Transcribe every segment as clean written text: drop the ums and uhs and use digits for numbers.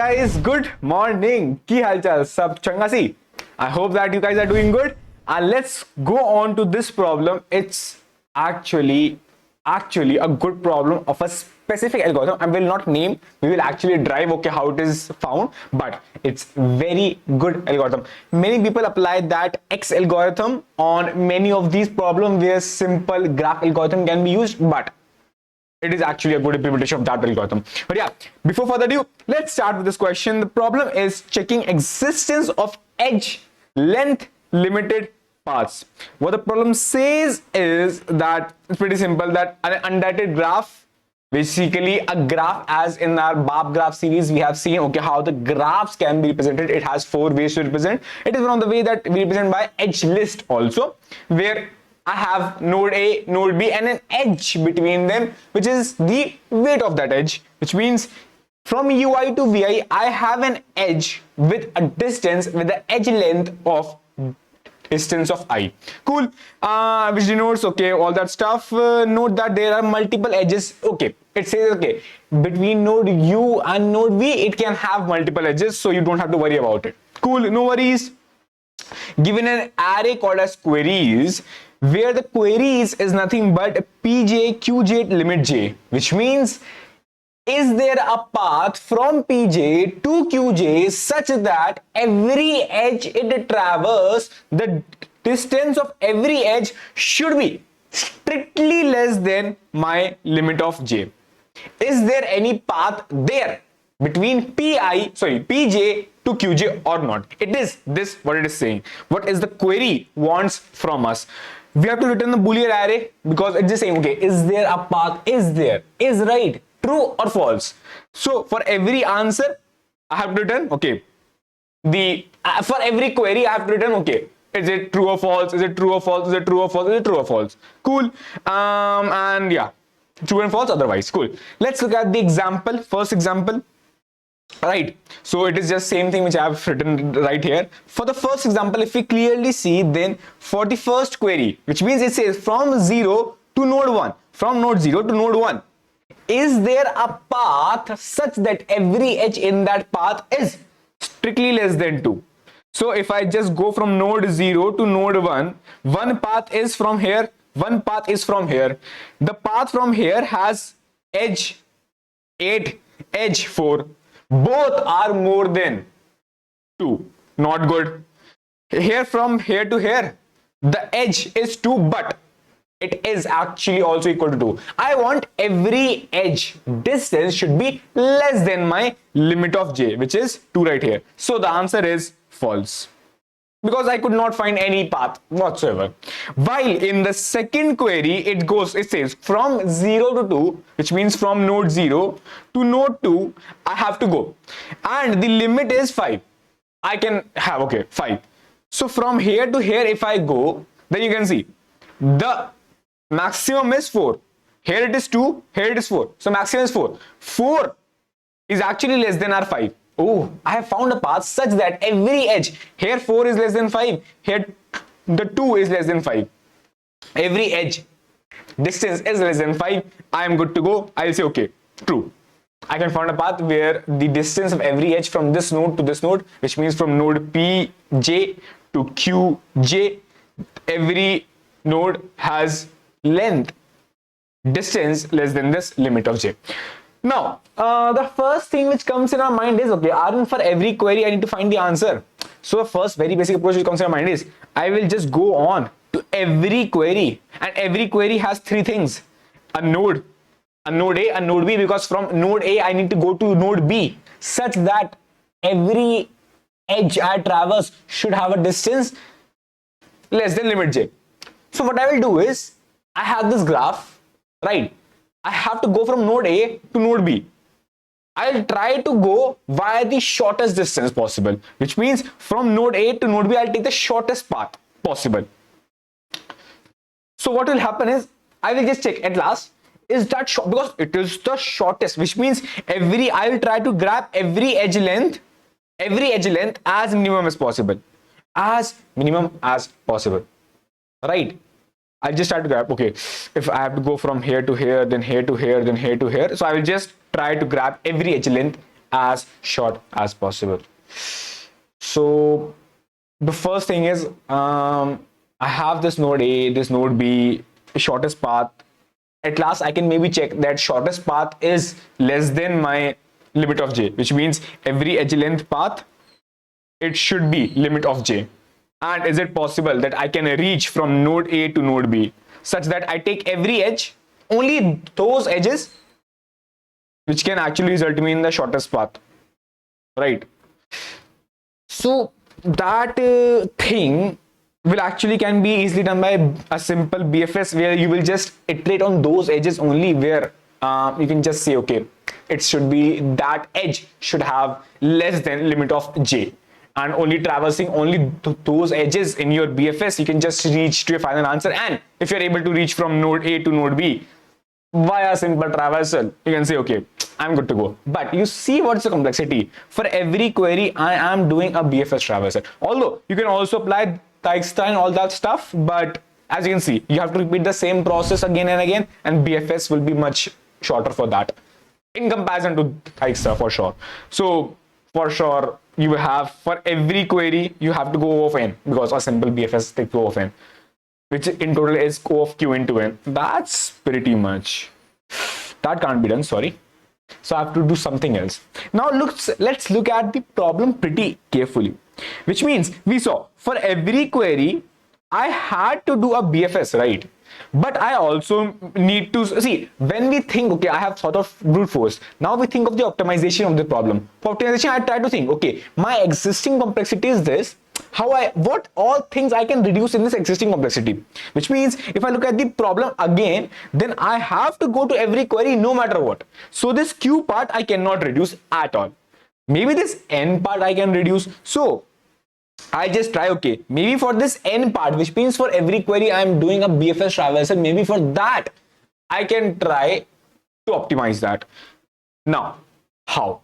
Guys, good morning. Ki halchal sab changa si? I hope that you guys are doing good. And let's go on to this problem. It's actually a good problem of a specific algorithm. I will not name. We will actually drive how it is found, but it's very good algorithm. Many people apply that X algorithm on many of these problems where simple graph algorithm can be used, but it is actually a good implementation of that algorithm. But yeah, before further ado, let's start with this question. The problem is checking existence of edge length limited paths. What the problem says is that it's pretty simple, that an undirected graph, basically a graph, as in our bar graph series we have seen how the graphs can be represented. It has 4 ways to represent. It is one of the way that we represent by edge list also, where I have node A, node B, and an edge between them, which is the weight of that edge, which means from UI to VI, I have an edge with a distance, with the edge length of distance of I. Cool. Which denotes, all that stuff. Note that there are multiple edges. It says, between node U and node V, it can have multiple edges, so you don't have to worry about it. Cool, no worries. Given an array called as queries, where the queries is nothing but pj qj limit j, which means is there a path from pj to qj such that every edge it traverses, the distance of every edge should be strictly less than my limit of j. Is there any path there between pj to qj or not? It is this what it is saying. What is the query wants from us? We have to return the Boolean array because it's just saying, is there a path? Is there? Is right? True or false? So for every answer, I have to return, for every query, I have to return, is it true or false? Is it true or false? Is it true or false? Is it true or false? Cool. And yeah, true and false, otherwise. Cool. Let's look at the example, first example. Right, so it is just same thing which I have written right here. For the first example, if we clearly see, then for the first query, which means it says from 0 to node 1, from node 0 to node 1, is there a path such that every edge in that path is strictly less than 2? So if I just go from node 0 to node 1, one path is from here, one path is from here. The path from here has edge 8, edge 4. Both are more than 2. Not good. Here from here to here, the edge is 2, but it is actually also equal to 2. I want every edge distance should be less than my limit of j, which is 2 right here. So the answer is false, because I could not find any path whatsoever. While in the second query, it says from 0 to 2, which means from node 0 to node 2, I have to go. And the limit is 5. I can have, 5. So from here to here, if I go, then you can see the maximum is 4. Here it is 2, here it is 4. So maximum is 4. 4 is actually less than our 5. Oh, I have found a path such that every edge, here 4 is less than 5, here the 2 is less than 5. Every edge distance is less than 5. I am good to go. I'll say, true. I can find a path where the distance of every edge from this node to this node, which means from node pj to qj, every node has length, distance less than this limit of j. Now, the first thing which comes in our mind is, Aryan, for every query, I need to find the answer. So the first very basic approach which comes in our mind is, I will just go on to every query, and every query has 3 things. A node A, a node B, because from node A, I need to go to node B, such that every edge I traverse should have a distance less than limit j. So what I will do is, I have this graph, right? I have to go from node A to node B. I'll try to go via the shortest distance possible, which means from node A to node B, I'll take the shortest path possible. So what will happen is, I will just check at last, is that short, because it is the shortest, which means I will try to grab every edge length as minimum as possible. Right? I just try to grab, if I have to go from here to here, then here to here, then here to here. So I will just try to grab every edge length as short as possible. So the first thing is, I have this node A, this node B, shortest path. At last, I can maybe check that shortest path is less than my limit of j, which means every edge length path, it should be limit of j. And is it possible that I can reach from node A to node B such that I take every edge, only those edges which can actually result me in the shortest path, right? So that thing will actually can be easily done by a simple BFS, where you will just iterate on those edges only, where you can just say, okay, it should be that edge should have less than limit of j, and only traversing only those edges in your BFS, you can just reach to your final answer. And if you're able to reach from node A to node B via simple traversal, you can say, okay, I'm good to go. But you see what's the complexity. For every query, I am doing a BFS traversal. Although you can also apply Dijkstra and all that stuff, but as you can see, you have to repeat the same process again and again, and BFS will be much shorter for that in comparison to Dijkstra for sure. So for sure, you have for every query, you have to go O of n, because a simple BFS takes O of n, which in total is O of q into n. That's pretty much. That can't be done, sorry. So I have to do something else. Now let's look at the problem pretty carefully, which means we saw for every query, I had to do a BFS, right? But I also need to see, when we think, okay, I have thought of brute force. Now we think of the optimization of the problem. For optimization, I try to think, okay, my existing complexity is this. What all things I can reduce in this existing complexity, which means if I look at the problem again, then I have to go to every query no matter what. So this q part I cannot reduce at all. Maybe this n part I can reduce. So I just try, okay, maybe for this n part, which means for every query I am doing a BFS traversal, maybe for that I can try to optimize that. Now, how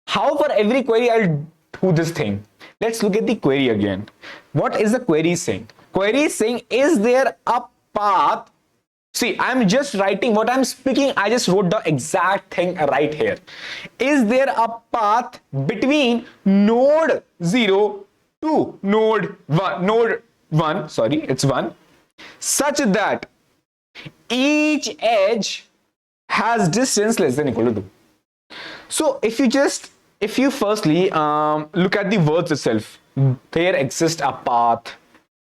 for every query I'll do this thing? Let's look at the query again. What is the query saying? Query is saying, is there a path? See, I'm just writing what I'm speaking. I just wrote the exact thing right here. Is there a path between node 0 to node 1, sorry, it's 1, such that each edge has distance less than equal to 2. So if you firstly look at the words itself, there exists a path.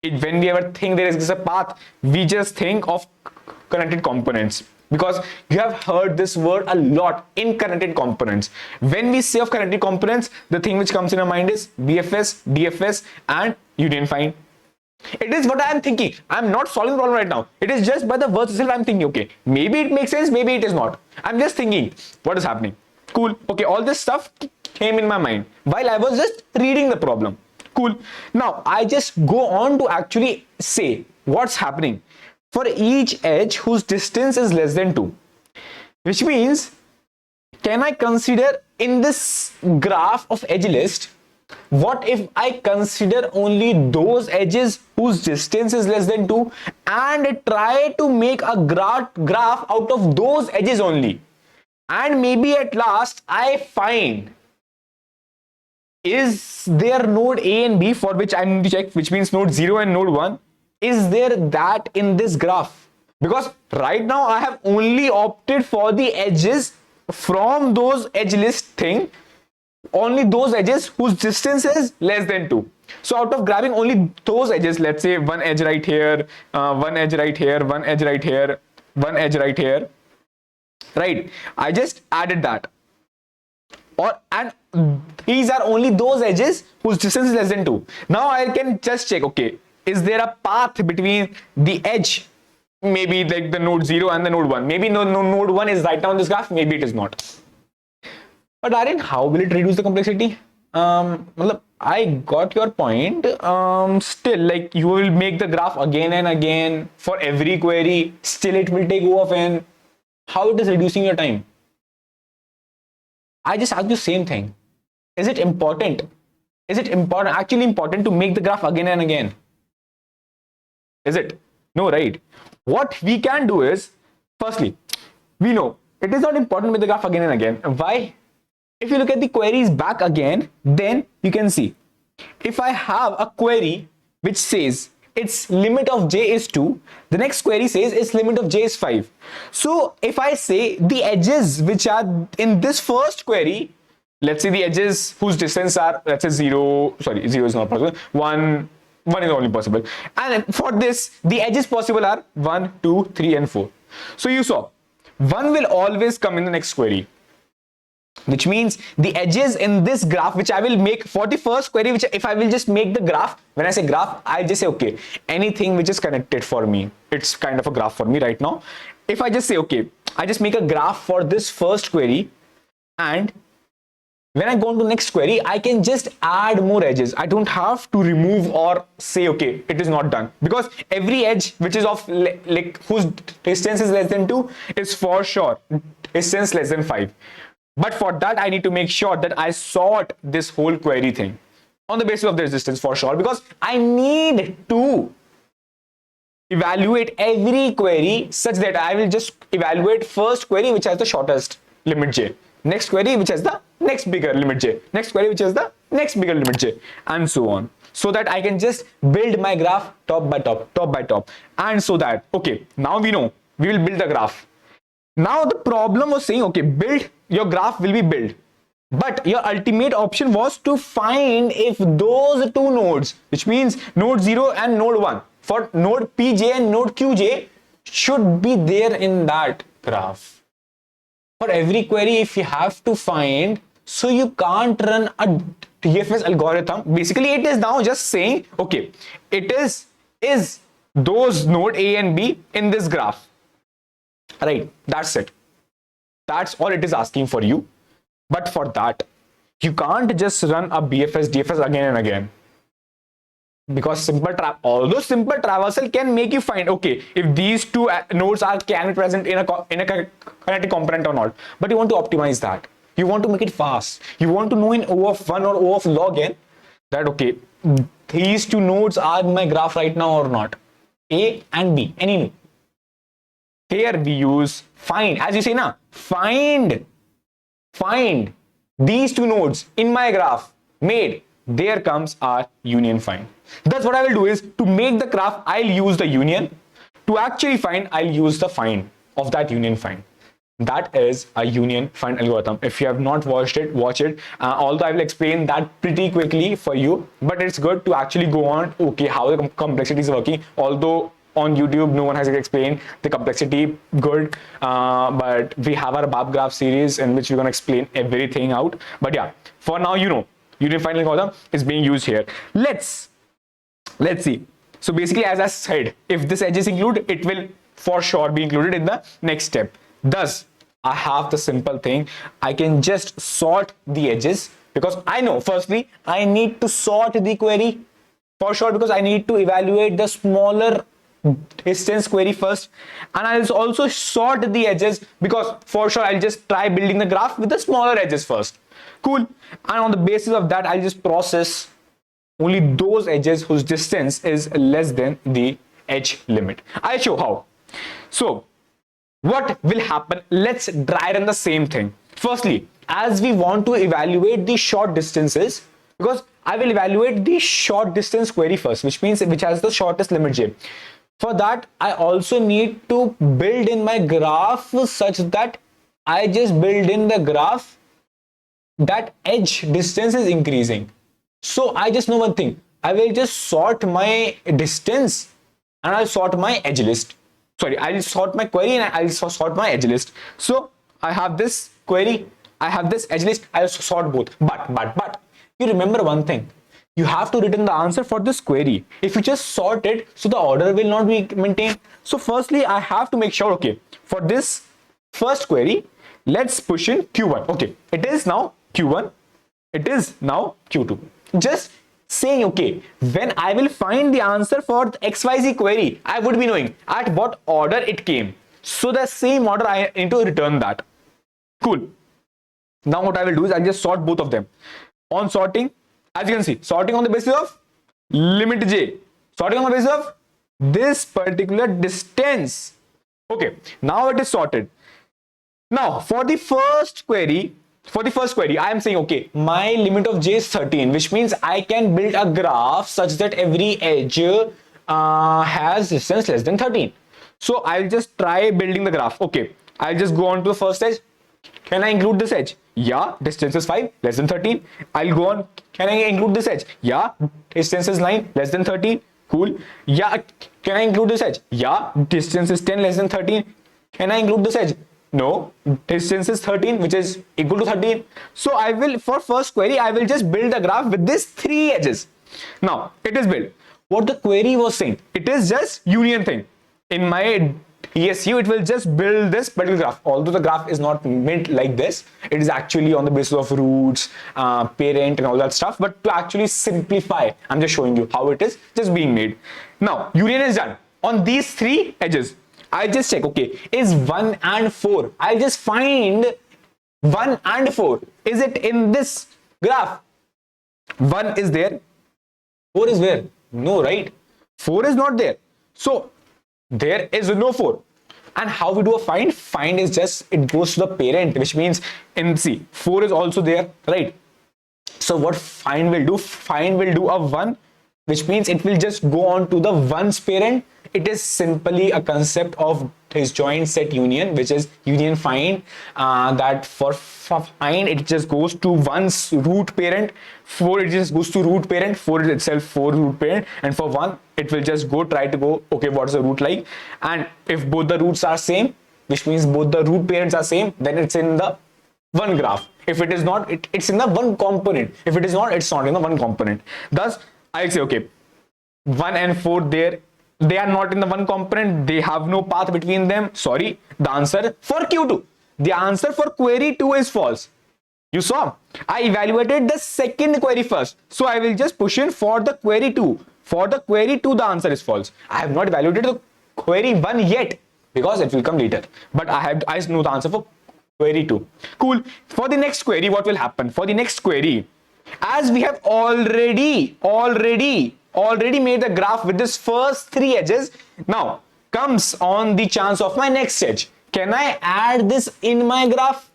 When we ever think there exists a path, we just think of connected components, because you have heard this word a lot in connected components. When we say of connected components, the thing which comes in our mind is BFS, DFS, and union find. It is what I am thinking. I'm not solving the problem right now. It is just by the words itself I'm thinking, okay, maybe it makes sense, maybe it is not. I'm just thinking what is happening. Cool. Okay, all this stuff came in my mind while I was just reading the problem. Cool. Now I just go on to actually say what's happening for each edge whose distance is less than 2, which means, can I consider in this graph of edge list, what if I consider only those edges whose distance is less than 2 and try to make a graph out of those edges only? And maybe at last I find, is there node A and B for which I need to check, which means node 0 and node 1, is there that in this graph? Because right now I have only opted for the edges from those edge list thing, only those edges whose distance is less than 2. So out of grabbing only those edges, let's say one edge right here, one edge right here, one edge right here, one edge right here, right? I just added that. And these are only those edges whose distance is less than 2. Now I can just check, okay, is there a path between the edge, maybe like the node 0 and the node 1? Maybe node 1 is right now on this graph, maybe it is not. But Aryan, how will it reduce the complexity? I got your point. Still, like, you will make the graph again and again for every query. Still, it will take O of n. How it is reducing your time? I just asked you the same thing. Is it important? Is it actually important to make the graph again and again? Is it? No, right? What we can do is, firstly, we know it is not important to make the graph again and again. Why? If you look at the queries back again, then you can see if I have a query which says its limit of j is 2, the next query says its limit of j is 5. So if I say the edges which are in this first query, let's say the edges whose distance are, let's say 0 is not possible, 1 is only possible, and for this the edges possible are 1, 2, 3 and 4. So you saw 1 will always come in the next query, which means the edges in this graph which I will make for the first query, which if I will just make the graph, when I say graph, I just say okay, anything which is connected for me, it's kind of a graph for me right now. If I just say okay, I just make a graph for this first query, and when I go on to next query, I can just add more edges. I don't have to remove or say okay, it is not done, because every edge which is of like whose distance is less than 2 is for sure distance less than 5. But for that, I need to make sure that I sort this whole query thing on the basis of the distance for sure, because I need to evaluate every query such that I will just evaluate first query which has the shortest limit j, next query which has the next bigger limit j, next query which has the next bigger limit j, and so on, so that I can just build my graph top by top, and so that okay, now we know we will build the graph. Now the problem was saying okay, build your graph will be built, but your ultimate option was to find if those two nodes, which means node 0 and node 1, for node pj and node qj, should be there in that graph. For every query, if you have to find, so you can't run a DFS algorithm. Basically, it is now just saying okay, it is those node a and b in this graph, right? That's it. That's all it is asking for you. But for that, you can't just run a BFS, DFS again and again, because although simple traversal can make you find okay, if these two nodes can be present in a connected component or not. But you want to optimize that. You want to make it fast. You want to know in O of 1 or O of log n that okay, these two nodes are in my graph right now or not. A and B, any node. Here we use find, as you say now, find these two nodes in my graph, made. There comes our union find. That's what I will do, is to make the graph, I'll use the union. To actually find, I'll use the find of that union find. That is a union find algorithm. If you have not watched it, watch it. Although I will explain that pretty quickly for you, but it's good to actually go on, okay, how the complexity is working. Although on YouTube, no one has explained the complexity good, but we have our BAP graph series in which we're going to explain everything out. But yeah, for now, you know, union find algorithm is being used here. Let's see. So basically, as I said, if this edge is included, it will for sure be included in the next step. Thus, I have the simple thing. I can just sort the edges, because I know, firstly, I need to sort the query for sure, because I need to evaluate the smaller distance query first, and I'll also sort the edges, because for sure I'll just try building the graph with the smaller edges first. Cool. And on the basis of that, I'll just process only those edges whose distance is less than the edge limit. I'll show how. So what will happen? Let's try run the same thing. Firstly, as we want to evaluate the short distances, because I will evaluate the short distance query first, which means which has the shortest limit j. For that, I also need to build in my graph such that I just build in the graph that edge distance is increasing. So I just know one thing. I will just sort my distance and I'll sort my edge list. Sorry, I'll sort my query and I'll sort my edge list. So I have this query, I have this edge list, I'll sort both. But you remember one thing. You have to return the answer for this query. If you just sort it, so the order will not be maintained. So firstly, I have to make sure, okay, for this first query, let's push in Q1. Okay, it is now Q1. It is now Q2. Just saying, okay, when I will find the answer for the XYZ query, I would be knowing at what order it came. So the same order, I need to return that. Cool. Now what I will do is I'll just sort both of them. On sorting, as you can see, sorting on the basis of limit j, sorting on the basis of this particular distance. Okay, now it is sorted. Now for the first query, for the first query, I am saying, okay, my limit of j is 13, which means I can build a graph such that every edge has distance less than 13. So I'll just try building the graph. Okay, I'll just go on to the first edge. Can I include this edge? Yeah, distance is 5, less than 13. I'll go on. Can I include this edge? Yeah, distance is 9, less than 13. Cool. Yeah, can I include this edge? Yeah, distance is 10, less than 13. Can I include this edge? No, distance is 13, which is equal to 13. So I will, for first query, I will just build the graph with these 3 edges. Now, it is built. What the query was saying, it is just union thing. In my DSU, it will just build this particular graph. Although the graph is not meant like this, it is actually on the basis of roots, parent and all that stuff. But to actually simplify, I'm just showing you how it is just being made. Now, union is done. On these 3 edges, I just check, okay, is 1 and 4. I'll just find 1 and 4. Is it in this graph? 1 is there. 4 is where? No, right? 4 is not there. So there is no 4. And how we do a find? Find is just, it goes to the parent, which means in C, 4 is also there, right? So what find will do? Find will do a 1, which means it will just go on to the 1's parent. It is simply a concept of disjoint set union, which is union find, that for find it just goes to 1's root parent, 4 it just goes to root parent, 4 is itself 4 root parent, and for 1 it will just go try to go, okay, what is the root like? And if both the roots are same, which means both the root parents are same, then it's in the 1 graph. If it is not, it's in the 1 component. If it is not, it's not in the 1 component. Thus I'll say, okay, 1 and 4 there, they are not in the 1 component, they have no path between them. Sorry, the answer for Q2, the answer for query 2 is false. You saw, I evaluated the second query first, so I will just push in for the query 2. For the query 2, the answer is false. I have not evaluated the query 1 yet because it will come later, but I know the answer for query 2. Cool. For the next query, what will happen? For the next query, as we have already made the graph with this first 3 edges, now comes on the chance of my next edge. Can I add this in my graph?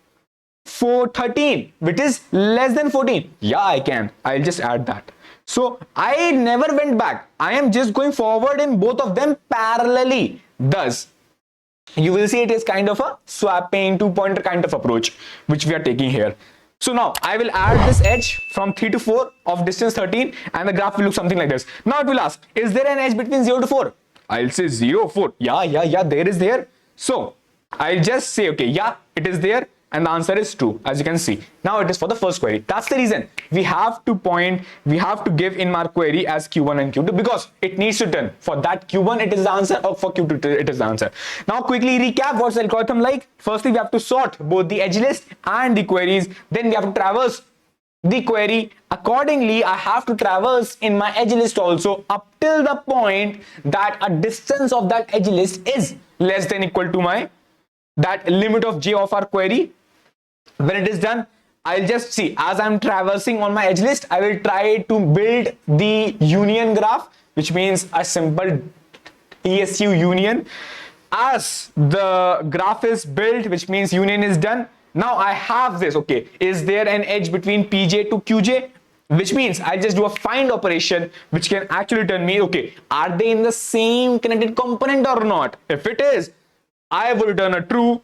13, which is less than 14. Yeah, I can. I'll just add that. So I never went back. I am just going forward in both of them parallelly. Thus, you will see it is kind of a swapping 2-pointer kind of approach, which we are taking here. So now I will add this edge from 3 to 4 of distance 13, and the graph will look something like this. Now it will ask, is there an edge between 0 to 4? I'll say 0, 4. Yeah, there is there. So I'll just say, okay, yeah, it is there. And the answer is true, as you can see. Now it is for the first query. That's the reason we have to give in our query as Q1 and Q2, because it needs to turn. For that Q1, it is the answer, or for Q2, it is the answer. Now quickly recap what's the algorithm like. Firstly, we have to sort both the edge list and the queries. Then we have to traverse the query. Accordingly, I have to traverse in my edge list also up till the point that a distance of that edge list is less than equal to my that limit of j of our query. When it is done, I'll just see, as I'm traversing on my edge list, I will try to build the union graph, which means a simple DSU union. As the graph is built, which means union is done, now I have this, okay, is there an edge between pj to qj? Which means I just do a find operation, which can actually tell me, okay, are they in the same connected component or not? If it is, I will return a true.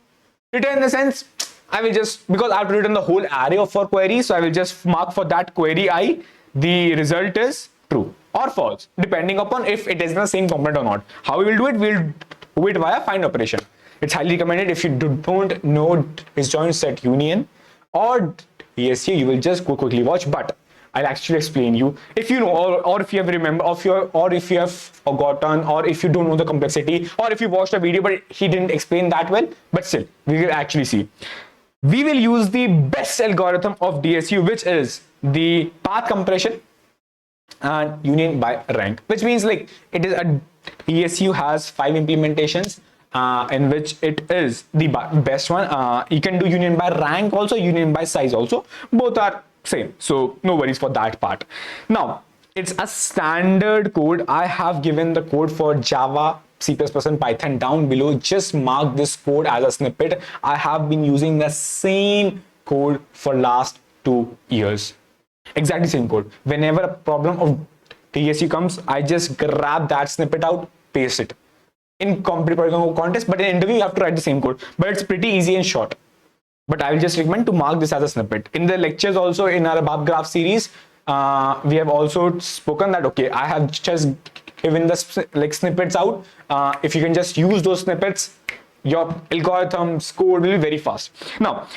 Return in the sense, I will just, because I have to return the whole array of for queries, so I will just mark for that query I, the result is true or false, depending upon if it is in the same component or not. How we will do it? We'll do it via find operation. It's highly recommended. If you don't know disjoint set union or DSU, you will just go quickly watch, but I'll actually explain you. If you know, or if you have remembered, or if you have forgotten, or if you don't know the complexity, or if you watched a video but he didn't explain that well, but still, we will actually see. We will use the best algorithm of DSU, which is the path compression and union by rank, which means like it is a DSU has 5 implementations, in which it is the best one. You can do union by rank also, union by size also. Both are same, so no worries for that part. Now it's a standard code. I have given the code for Java, C++ and Python down below. Just mark this code as a snippet. I have been using the same code for last 2 years. Exactly same code. Whenever a problem of DSU comes, I just grab that snippet out, paste it. In competitive contest, but in interview, you have to write the same code. But it's pretty easy and short. But I will just recommend to mark this as a snippet. In the lectures also, in our bar graph series, we have also spoken that, okay, I have just given the like snippets out. If you can just use those snippets, your algorithms code will be very fast. Now,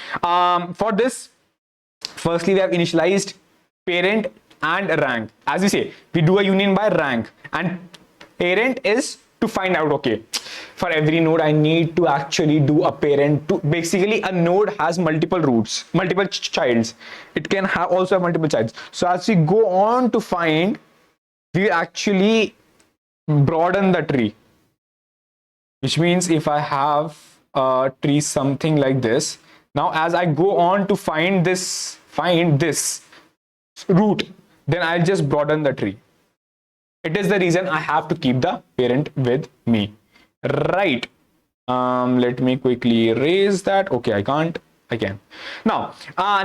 for this, firstly, we have initialized parent and rank. As we say, we do a union by rank, and parent is to find out, okay, for every node I need to actually do a parent. To basically, a node has multiple roots, multiple childs. It can have also have multiple childs. So as we go on to find, we actually broaden the tree, which means if I have a tree something like this, now as I go on to find this root, then I'll just broaden the tree. It is the reason I have to keep the parent with me, right? Let me quickly erase that. Okay, I can't. I can. Now,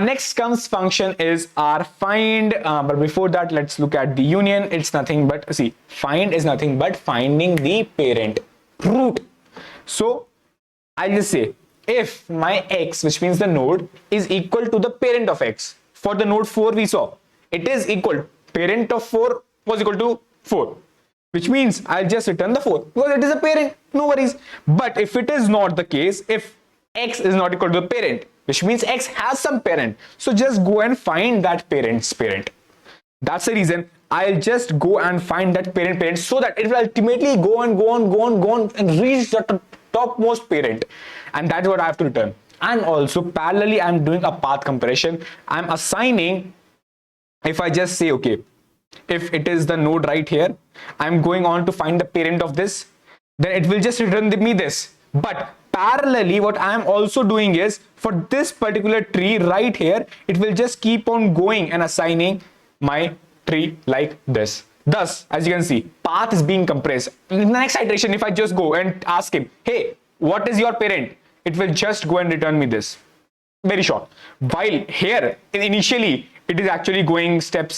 next comes function is our find. But before that, let's look at the union. It's nothing but, see, find is nothing but finding the parent root. So I'll just say if my x, which means the node, is equal to the parent of x. For the node 4 we saw, it is equal. Parent of 4 was equal to 4, which means I'll just return the 4 because it is a parent, no worries. But if it is not the case, if x is not equal to the parent, which means x has some parent, so just go and find that parent's parent. That's the reason I'll just go and find that parent so that it will ultimately go on and reach the topmost parent, and that's what I have to return. And also parallelly, I'm doing a path comparison. I'm assigning, if I just say, okay, if it is the node right here, I'm going on to find the parent of this, then it will just return me this. But parallelly, what I am also doing is, for this particular tree right here, it will just keep on going and assigning my tree like this. Thus, as you can see, path is being compressed. In the next iteration, if I just go and ask him, hey, what is your parent? It will just go and return me this. Very short. While here, initially, it is actually going step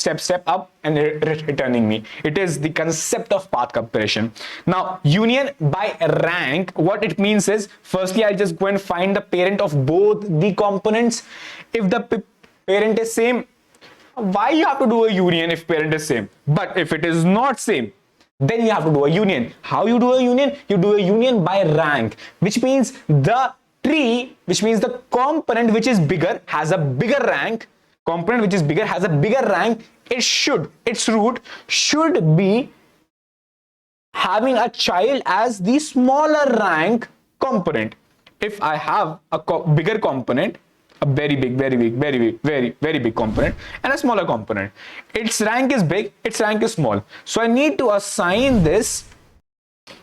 up and returning me. It is the concept of path comparison. Now, union by rank, what it means is, firstly, I'll just go and find the parent of both the components. If the parent is same, why you have to do a union if parent is same? But if it is not same, then you have to do a union. How you do a union? You do a union by rank, which means the tree, which means the component which is bigger has a bigger rank. Component which is bigger has a bigger rank. Its root should be having a child as the smaller rank component. If I have a bigger component, a very big component, and a smaller component, its rank is big, its rank is small. So I need to assign this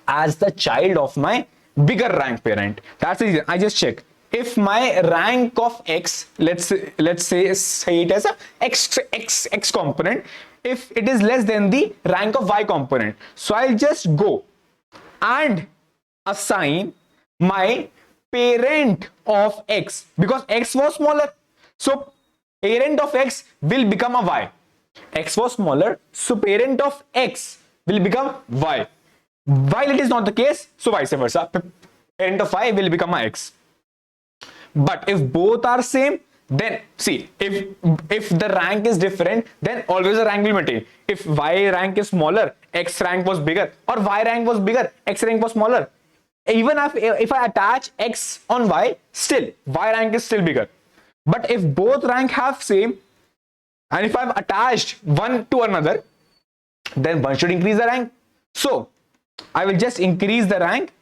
as the child of my bigger rank parent. That's the reason I just check. If my rank of x, let's say it as a x component, if it is less than the rank of y component, so I'll just go and assign my parent of x, because x was smaller, so parent of x will become a y. X was smaller, so parent of x will become y. While it is not the case, so vice versa, parent of y will become a x. But if both are same, then see, if the rank is different, then always the rank will maintain. If y rank is smaller, x rank was bigger, or y rank was bigger, x rank was smaller, even if I attach x on y, still y rank is still bigger. But if both rank have same, and if I've attached one to another, then one should increase the rank. So I will just increase the rank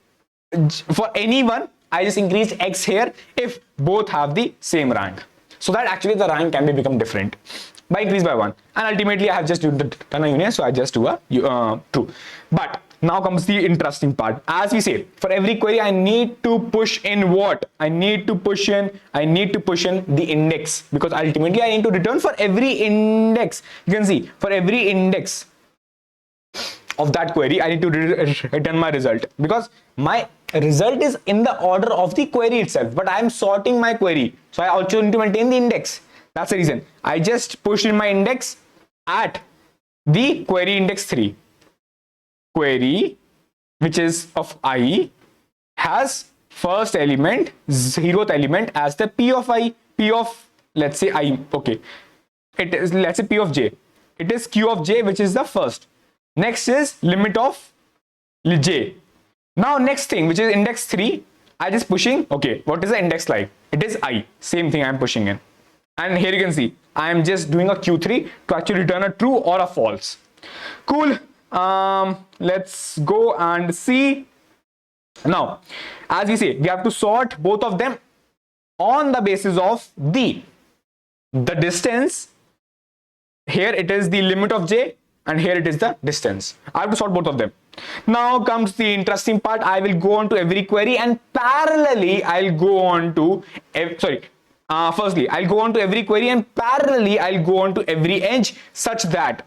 for anyone. I just increased x here if both have the same rank, so that actually the rank can be become different by increase by 1. And ultimately I have just done a union, so I just do a true. But now comes the interesting part. As we say, for every query I need to push in what? I need to push in the index, because ultimately I need to return for every index. You can see, for every index of that query I need to return my result, because my result is in the order of the query itself, but I am sorting my query, so I also need to maintain the index. That's the reason I just pushed in my index at the query index 3. Query, which is of I, has first element, 0th element as the p of I, p of, let's say I, okay, it is, let's say p of j, it is q of j, which is the first. Next is limit of j. Now next thing, which is index 3, I just pushing, okay, what is the index like? It is I, same thing I am pushing in. And here you can see, I am just doing a q3 to actually return a true or a false. Cool. Let's go and see. Now, as we say, we have to sort both of them on the basis of the distance. Here it is the limit of j, and here it is the distance. I have to sort both of them. Now comes the interesting part. I will go on to every query, and parallelly I'll go on to firstly I'll go on to every query, and parallelly I'll go on to every edge, such that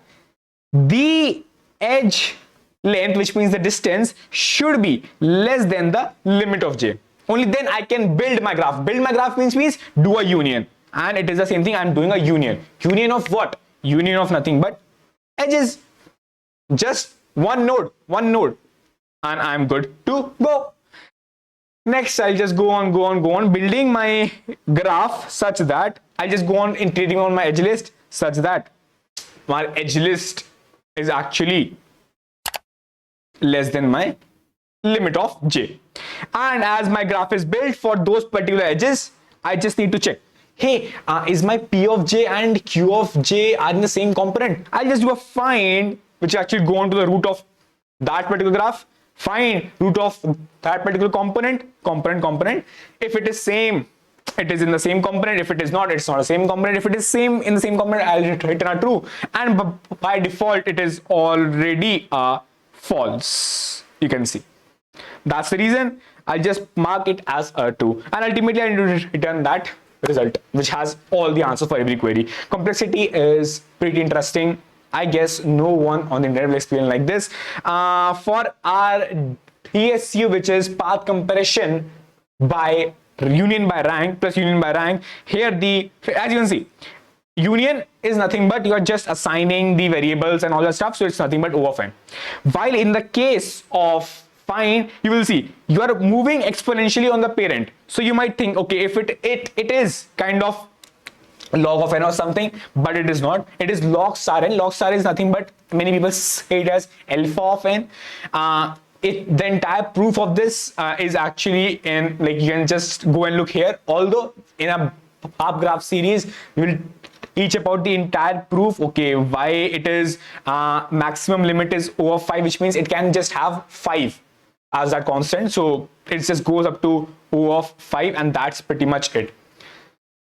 the edge length, which means the distance, should be less than the limit of j. Only then I can build my graph. Build my graph means do a union, and it is the same thing. I'm doing a union. Union of what? Union of nothing but edges. Just one node, and I'm good to go. Next, I'll just go on building my graph such that I'll just go on iterating on my edge list such that my edge list is actually less than my limit of j. And as my graph is built for those particular edges, I just need to check, hey, is my p of j and q of j are in the same component? I'll just do a find, which actually go on to the root of that particular graph, find root of that particular component. If it is same, it is in the same component. If it is not, it's not the same component. If it is same in the same component, I'll return a true, and by default it is already a false. You can see. That's the reason I'll just mark it as a true, and ultimately I need to return that result, which has all the answers for every query. Complexity is pretty interesting. I guess no one on the internet will explain like this. For our DSU, which is path comparison by union by rank plus union by rank, here as you can see, union is nothing but you are just assigning the variables and all that stuff, so it's nothing but O of n. While in the case of find, you will see you are moving exponentially on the parent, so you might think, okay, if it is kind of log of n or something, but it is not. It is log star n. Log star is nothing but, many people say it as alpha of n. The entire proof of this is actually in, like, you can just go and look here. Although in a path graph series we will teach about the entire proof, okay, why it is maximum limit is O of 5, which means it can just have 5 as that constant, so it just goes up to O of 5, and that's pretty much it.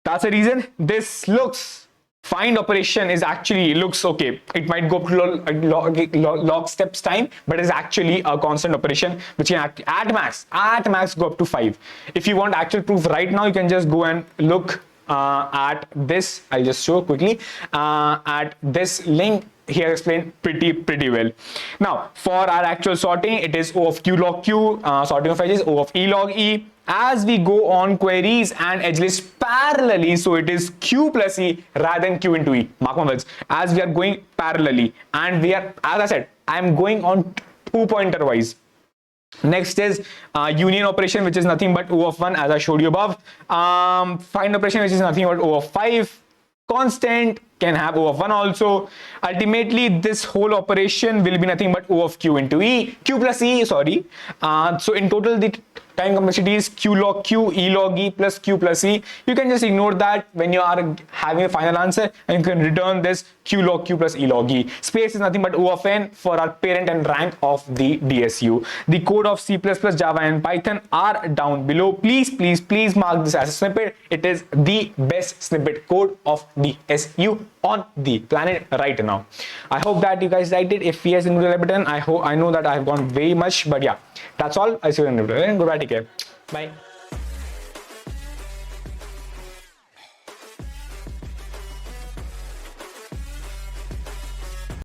That's the reason this looks, find operation is actually looks okay. It might go up to log steps time, but it's actually a constant operation which can at max go up to 5. If you want actual proof right now, you can just go and look at this. I'll just show quickly at this link. Here explained pretty well. Now for our actual sorting, it is O of q log q, sorting of edges, O of e log e. As we go on queries and edge list parallelly, so it is q plus e rather than q into e. Mark my words. As we are going parallelly, and we are, as I said, I am going on 2-pointer wise. Next is union operation, which is nothing but O of 1, as I showed you above. Find operation, which is nothing but O of 5. Constant can have O of 1 also. Ultimately, this whole operation will be nothing but O of q into e, q plus e, sorry. So in total, the time complexity is q log q, e log e plus q plus e. You can just ignore that when you are having a final answer, and you can return this q log q plus e log e. Space is nothing but O of n for our parent and rank of the DSU. The code of C++, Java and Python are down below. Please mark this as a snippet. It is the best snippet code of DSU on the planet right now. I hope that you guys liked it. If yes, then the button. I know that I have gone very much, but yeah, that's all. I see you in the video. Goodbye, take care. Bye.